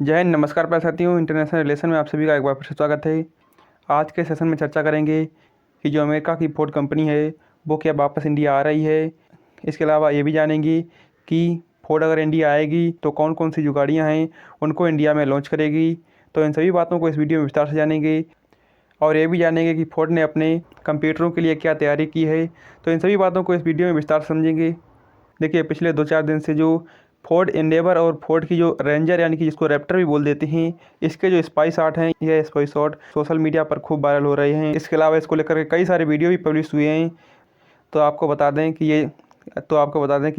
जय हिंद, नमस्कार प्यारे साथियों। इंटरनेशनल रिलेशन में आप सभी का एक बार फिर से स्वागत है। आज के सेशन में चर्चा करेंगे कि जो अमेरिका की फोर्ड कंपनी है वो क्या वापस इंडिया आ रही है। इसके अलावा ये भी जानेंगे कि फोर्ड अगर इंडिया आएगी तो कौन कौन सी जो गाड़ियाँ हैं उनको इंडिया में लॉन्च करेगी। तो इन सभी बातों को इस वीडियो में विस्तार से जानेंगे और ये भी जानेंगे कि फोर्ड ने अपने कंप्यूटरों के लिए क्या तैयारी की है। तो इन सभी बातों को इस वीडियो में विस्तार से समझेंगे। देखिए, पिछले 2-4 दिन से जो फोर्ड एंडेवर और फोर्ड की जो रेंजर यानी कि जिसको रैप्टर भी बोल देते हैं, इसके जो स्पाई शॉट हैं, यह स्पाई शॉट सोशल मीडिया पर खूब वायरल हो रहे हैं। इसके अलावा इसको लेकर के कई सारे वीडियो भी पब्लिश हुए हैं। तो आपको बता दें कि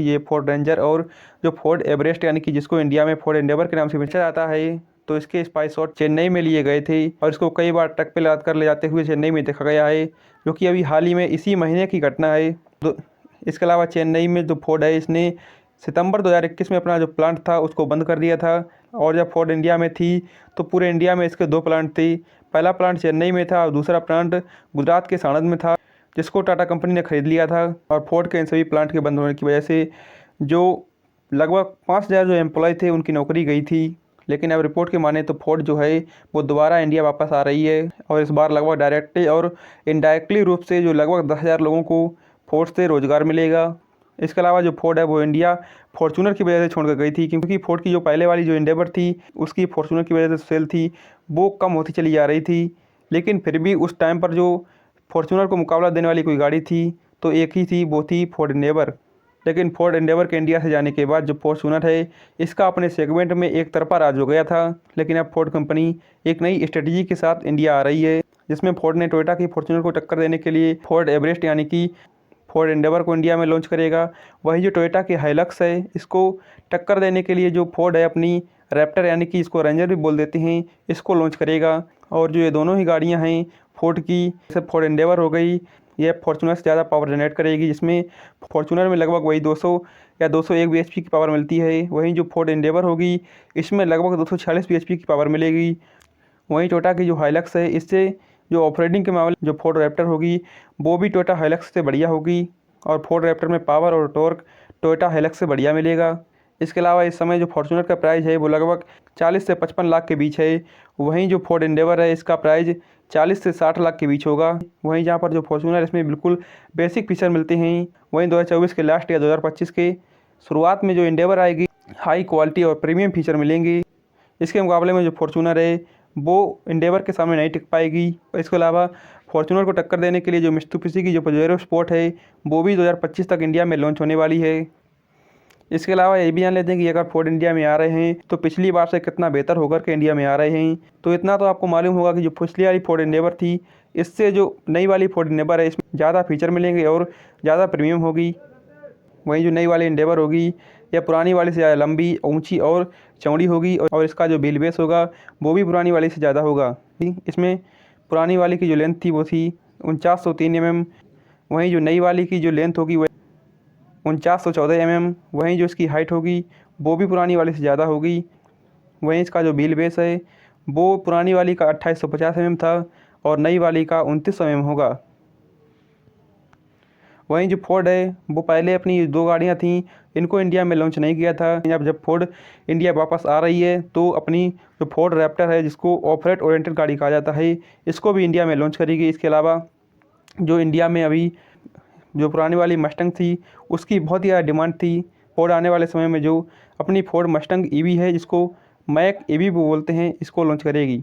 ये फोर्ड रेंजर और जो फोर्ड एवरेस्ट यानी कि जिसको इंडिया में फोर्ड एंडेवर के नाम से बेचा जाता है, तो इसके स्पाई शॉट चेन्नई में लिए गए थे और इसको कई बार ट्रक पे लाद कर ले जाते हुए चेन्नई में देखा गया है, जो कि अभी हाल ही में इसी महीने की घटना है। तो इसके अलावा चेन्नई में जो फोर्ड है, इसने सितंबर 2021 में अपना जो प्लांट था उसको बंद कर दिया था। और जब फोर्ड इंडिया में थी तो पूरे इंडिया में इसके 2 प्लांट थे। पहला प्लांट चेन्नई में था और दूसरा प्लांट गुजरात के साणंद में था, जिसको टाटा कंपनी ने खरीद लिया था। और फोर्ड के इन सभी प्लांट के बंद होने की वजह से जो लगभग 5,000 जो एम्प्लॉय थे उनकी नौकरी गई थी। लेकिन अब रिपोर्ट के माने तो फोर्ड जो है वो दोबारा इंडिया वापस आ रही है और इस बार लगभग डायरेक्टली और इनडायरेक्टली रूप से जो लगभग 10,000 लोगों को फोर्ड से रोज़गार मिलेगा। इसके अलावा जो फोर्ड है वो इंडिया फॉर्चूनर की वजह से छोड़ कर गई थी, क्योंकि फोर्ड की जो पहले वाली जो एंडेवर थी उसकी फॉर्चूनर की वजह से सेल थी वो कम होती चली जा रही थी। लेकिन फिर भी उस टाइम पर जो फॉर्चूनर को मुकाबला देने वाली कोई गाड़ी थी तो एक ही थी, वो थी फोर्ड एंडेवर। लेकिन फोर्ड एंडेवर के इंडिया से जाने के बाद जो फॉर्चूनर है इसका अपने सेगमेंट में एक तरफा राज हो गया था। लेकिन अब फोर्ड कंपनी एक नई स्ट्रेटजी के साथ इंडिया आ रही है, जिसमें फोर्ड ने टोयोटा की फॉर्चूनर को टक्कर देने के लिए फोर्ड एवरेस्ट यानी कि फोर्ड एंडेवर को इंडिया में लॉन्च करेगा। वही जो टोयोटा की हाइलक्स है, इसको टक्कर देने के लिए जो फोर्ड है अपनी रैप्टर यानी कि इसको रेंजर भी बोल देते हैं, इसको लॉन्च करेगा। और जो ये दोनों ही गाड़ियां हैं फोर्ड की, जैसे फोर्ड एंडेवर हो गई, यह फॉर्चूनर से ज़्यादा पावर जनरेट करेगी, जिसमें फॉर्चूनर में लगभग वही 200 या 201 bhp की पावर मिलती है। वहीं जो फोर्ड एंडेवर होगी इसमें लगभग 246 bhp की पावर मिलेगी। वहीं टोयोटा की जो हाइलक्स है, इससे जो ऑपरेटिंग के मामले जो फोर्ड रैप्टर होगी वो भी टोयोटा हाइलक्स से बढ़िया होगी और फोर्ड रैप्टर में पावर और टॉर्क टोयोटा हाइलक्स से बढ़िया मिलेगा। इसके अलावा इस समय जो फॉर्चूनर का प्राइस है वो लगभग 40 से 55 लाख के बीच है। वहीं जो फोर्ड एंडेवर है इसका प्राइस 40 से 60 लाख के बीच होगा। वहीं जहाँ पर जो फॉर्चूनर इसमें बिल्कुल बेसिक फीचर मिलते हैं, वहीं 2024 के लास्ट या 2025 के शुरुआत में जो एंडेवर आएगी हाई क्वालिटी और प्रीमियम फीचर मिलेंगे। इसके मुकाबले में जो फॉर्चूनर है वो एंडेवर के सामने नहीं टिक पाएगी। इसके अलावा फॉर्चूनर को टक्कर देने के लिए जो मित्सुबिशी की जो पजेरो स्पोर्ट है वो भी 2025 तक इंडिया में लॉन्च होने वाली है। इसके अलावा ये भी जान लेते हैं कि अगर फोर्ड इंडिया में आ रहे हैं तो पिछली बार से कितना बेहतर होकर के इंडिया में आ रहे हैं। तो इतना तो आपको मालूम होगा कि जो पिछली वाली फोर्ड एंडेवर थी, इससे जो नई वाली फोर्ड एंडेवर है इसमें ज़्यादा फीचर मिलेंगे और ज़्यादा प्रीमियम होगी। वहीं जो नई वाली एंडेवर होगी यह पुरानी वाली से ज़्यादा लंबी, ऊंची और चौड़ी होगी और इसका जो व्हील बेस होगा वो भी पुरानी वाली से ज़्यादा होगा। इसमें पुरानी वाली की जो लेंथ थी वो थी 4903 mm, वहीं जो नई वाली की जो लेंथ होगी वह 4914 mm। वहीं जो इसकी हाइट होगी वो भी पुरानी वाली से ज़्यादा होगी। वहीं इसका जो व्हील बेस है वो पुरानी वाली का 2850 mm था और नई वाली का 2900 mm होगा। वहीं जो फोर्ड है वो पहले अपनी 2 गाड़ियां थीं, इनको इंडिया में लॉन्च नहीं किया था। अब जब फोर्ड इंडिया वापस आ रही है तो अपनी जो फोर्ड रैप्टर है, जिसको ऑफ-रोड ओरिएंटेड गाड़ी कहा जाता है, इसको भी इंडिया में लॉन्च करेगी। इसके अलावा जो इंडिया में अभी जो पुरानी वाली मस्टंग थी उसकी बहुत ही ज़्यादा डिमांड थी, फोर्ड आने वाले समय में जो अपनी फोर्ड मस्टंग ईवी है, जिसको मैक ईवी भी बोलते हैं, इसको लॉन्च करेगी।